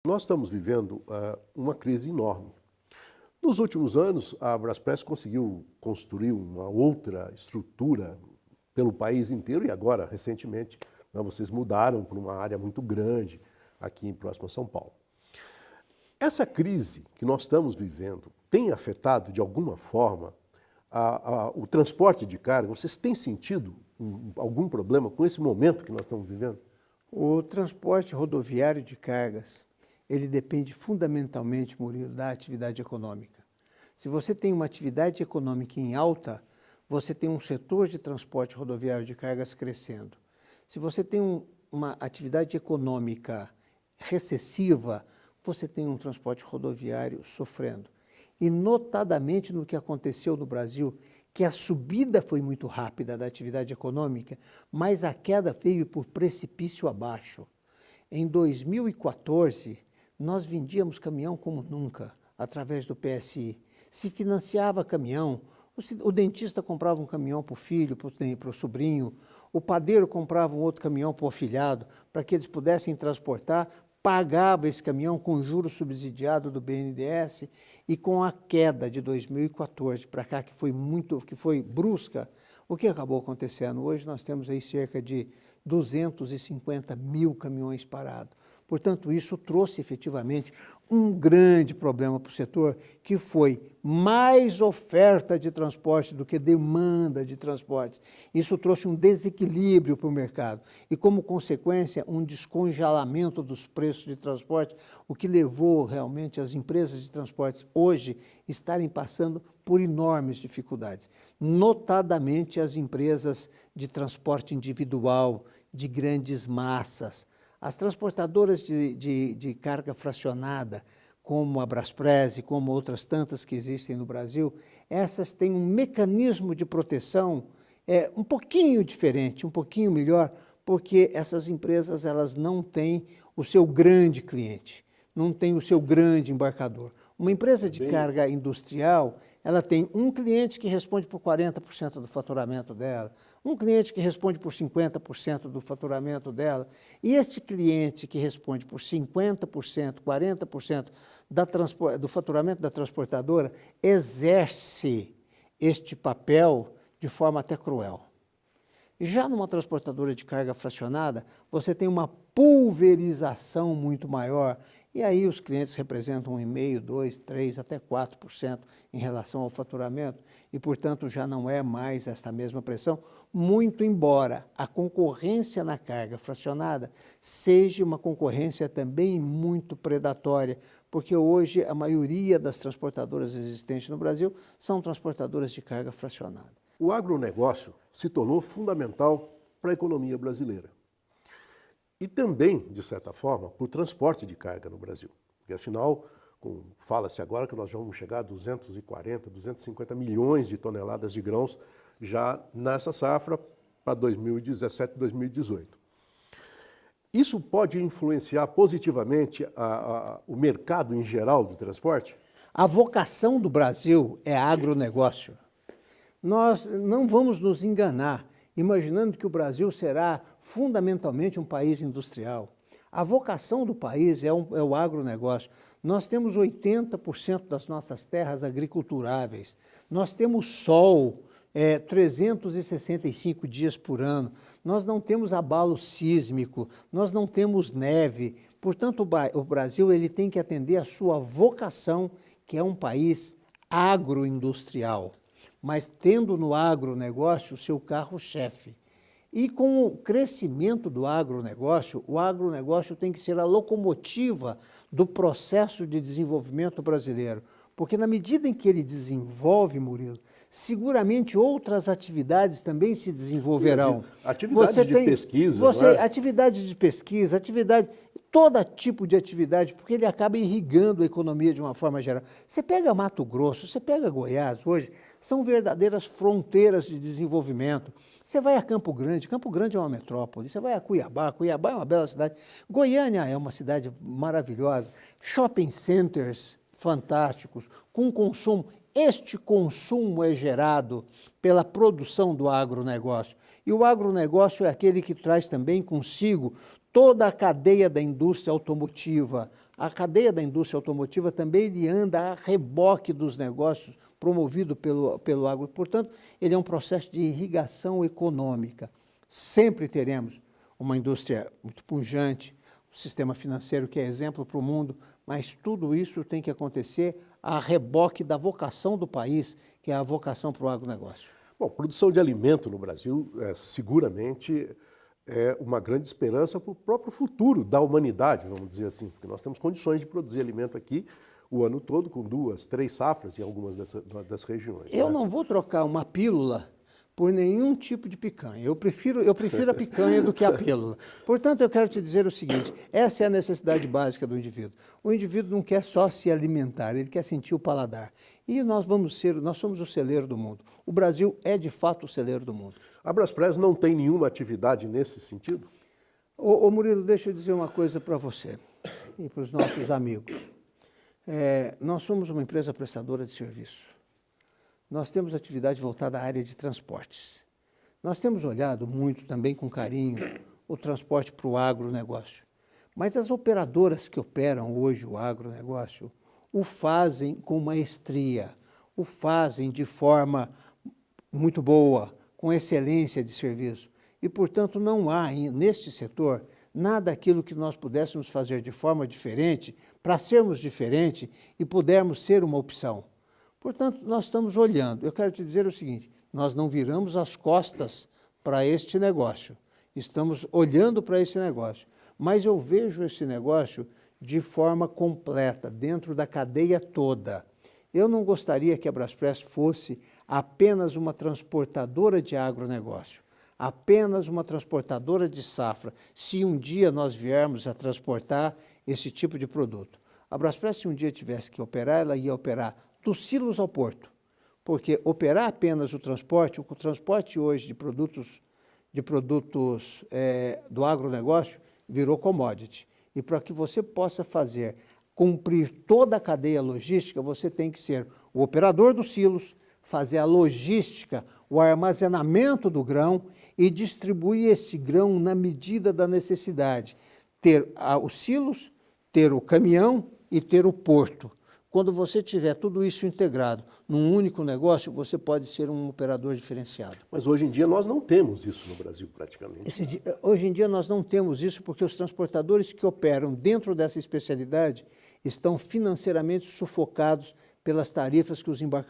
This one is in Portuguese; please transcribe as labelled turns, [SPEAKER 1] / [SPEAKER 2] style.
[SPEAKER 1] Nós estamos vivendo uma crise enorme. Nos últimos anos, a Braspress conseguiu construir uma outra estrutura pelo país inteiro e agora, recentemente, vocês mudaram para uma área muito grande aqui próximo a São Paulo. Essa crise que nós estamos vivendo tem afetado, de alguma forma, o transporte de carga? Vocês têm sentido algum problema com esse momento que nós estamos vivendo?
[SPEAKER 2] O transporte rodoviário de cargas, ele depende fundamentalmente, Murilo, da atividade econômica. Se você tem uma atividade econômica em alta, você tem um setor de transporte rodoviário de cargas crescendo. Se você tem uma atividade econômica recessiva, você tem um transporte rodoviário sofrendo. E notadamente no que aconteceu no Brasil, que a subida foi muito rápida da atividade econômica, mas a queda veio por precipício abaixo. Em 2014, nós vendíamos caminhão como nunca, através do PSI. Se financiava caminhão, o dentista comprava um caminhão para o filho, para o sobrinho, o padeiro comprava um outro caminhão para o afilhado, para que eles pudessem transportar, pagava esse caminhão com juros subsidiado do BNDES, e com a queda de 2014 para cá, que foi brusca, o que acabou acontecendo? Hoje nós temos aí cerca de 250 mil caminhões parados. Portanto, isso trouxe efetivamente um grande problema para o setor, que foi mais oferta de transporte do que demanda de transporte. Isso trouxe um desequilíbrio para o mercado e, como consequência, um descongelamento dos preços de transporte, o que levou realmente as empresas de transportes hoje estarem passando por enormes dificuldades, notadamente as empresas de transporte individual, de grandes massas. As transportadoras de carga fracionada, como a Braspress e como outras tantas que existem no Brasil, essas têm um mecanismo de proteção um pouquinho diferente, um pouquinho melhor, porque essas empresas elas não têm o seu grande cliente, não têm o seu grande embarcador. Uma empresa de carga industrial, ela tem um cliente que responde por 40% do faturamento dela, um cliente que responde por 50% do faturamento dela, e este cliente que responde por 50%, 40% do faturamento da transportadora, exerce este papel de forma até cruel. Já numa transportadora de carga fracionada, você tem uma pulverização muito maior, e aí os clientes representam 1,5%, 2%, 3%, até 4% em relação ao faturamento, e portanto já não é mais esta mesma pressão, muito embora a concorrência na carga fracionada seja uma concorrência também muito predatória, porque hoje a maioria das transportadoras existentes no Brasil são transportadoras de carga fracionada.
[SPEAKER 1] O agronegócio se tornou fundamental para a economia brasileira. E também, de certa forma, para o transporte de carga no Brasil. Porque, afinal, fala-se agora que nós vamos chegar a 240, 250 milhões de toneladas de grãos já nessa safra para 2017 e 2018. Isso pode influenciar positivamente o mercado em geral do transporte?
[SPEAKER 2] A vocação do Brasil é agronegócio. Nós não vamos nos enganar, imaginando que o Brasil será fundamentalmente um país industrial. A vocação do país é o agronegócio. Nós temos 80% das nossas terras agriculturáveis. Nós temos sol 365 dias por ano. Nós não temos abalo sísmico, nós não temos neve. Portanto, o Brasil ele tem que atender a sua vocação, que é um país agroindustrial, mas tendo no agronegócio o seu carro-chefe. E com o crescimento do agronegócio, o agronegócio tem que ser a locomotiva do processo de desenvolvimento brasileiro. Porque na medida em que ele desenvolve, Murilo, seguramente outras atividades também se desenvolverão.
[SPEAKER 1] Atividades de pesquisa,
[SPEAKER 2] atividades de pesquisa, todo tipo de atividade, porque ele acaba irrigando a economia de uma forma geral. Você pega Mato Grosso, você pega Goiás hoje, são verdadeiras fronteiras de desenvolvimento. Você vai a Campo Grande é uma metrópole. Você vai a Cuiabá é uma bela cidade. Goiânia é uma cidade maravilhosa. Shopping centers fantásticos, com consumo. Este consumo é gerado pela produção do agronegócio. E o agronegócio é aquele que traz também consigo toda a cadeia da indústria automotiva, A cadeia da indústria automotiva também ele anda a reboque dos negócios promovido pelo agro. Portanto, ele é um processo de irrigação econômica. Sempre teremos uma indústria muito pujante, um sistema financeiro que é exemplo para o mundo, mas tudo isso tem que acontecer a reboque da vocação do país, que é a vocação para o agronegócio.
[SPEAKER 1] Bom, produção de alimento no Brasil seguramente é uma grande esperança para o próprio futuro da humanidade, vamos dizer assim, porque nós temos condições de produzir alimento aqui o ano todo, com 2, 3 safras em algumas das regiões.
[SPEAKER 2] Eu não vou trocar uma pílula por nenhum tipo de picanha. Eu prefiro a picanha do que a pílula. Portanto, eu quero te dizer o seguinte, essa é a necessidade básica do indivíduo. O indivíduo não quer só se alimentar, ele quer sentir o paladar. E nós somos o celeiro do mundo. O Brasil é, de fato, o celeiro do mundo.
[SPEAKER 1] A Braspress não tem nenhuma atividade nesse sentido?
[SPEAKER 2] Ô Murilo, deixa eu dizer uma coisa para você e para os nossos amigos. Nós somos uma empresa prestadora de serviço. Nós temos atividade voltada à área de transportes. Nós temos olhado muito também com carinho o transporte para o agronegócio. Mas as operadoras que operam hoje o agronegócio o fazem com maestria, o fazem de forma muito boa, com excelência de serviço. E, portanto, não há neste setor nada daquilo que nós pudéssemos fazer de forma diferente para sermos diferentes e pudermos ser uma opção. Portanto, nós estamos olhando. Eu quero te dizer o seguinte, nós não viramos as costas para este negócio. Estamos olhando para esse negócio. Mas eu vejo esse negócio de forma completa, dentro da cadeia toda. Eu não gostaria que a Braspress fosse apenas uma transportadora de agronegócio, apenas uma transportadora de safra, se um dia nós viermos a transportar esse tipo de produto. A Braspress, se um dia tivesse que operar, ela ia operar dos silos ao porto, porque operar apenas o transporte hoje de produtos do agronegócio virou commodity. E para que você possa cumprir toda a cadeia logística, você tem que ser o operador dos silos, fazer a logística, o armazenamento do grão e distribuir esse grão na medida da necessidade. Ter os silos, ter o caminhão e ter o porto. Quando você tiver tudo isso integrado num único negócio, você pode ser um operador diferenciado.
[SPEAKER 1] Mas hoje em dia nós não temos isso no Brasil praticamente.
[SPEAKER 2] Hoje em dia nós não temos isso porque os transportadores que operam dentro dessa especialidade estão financeiramente sufocados pelas tarifas que os embarcadores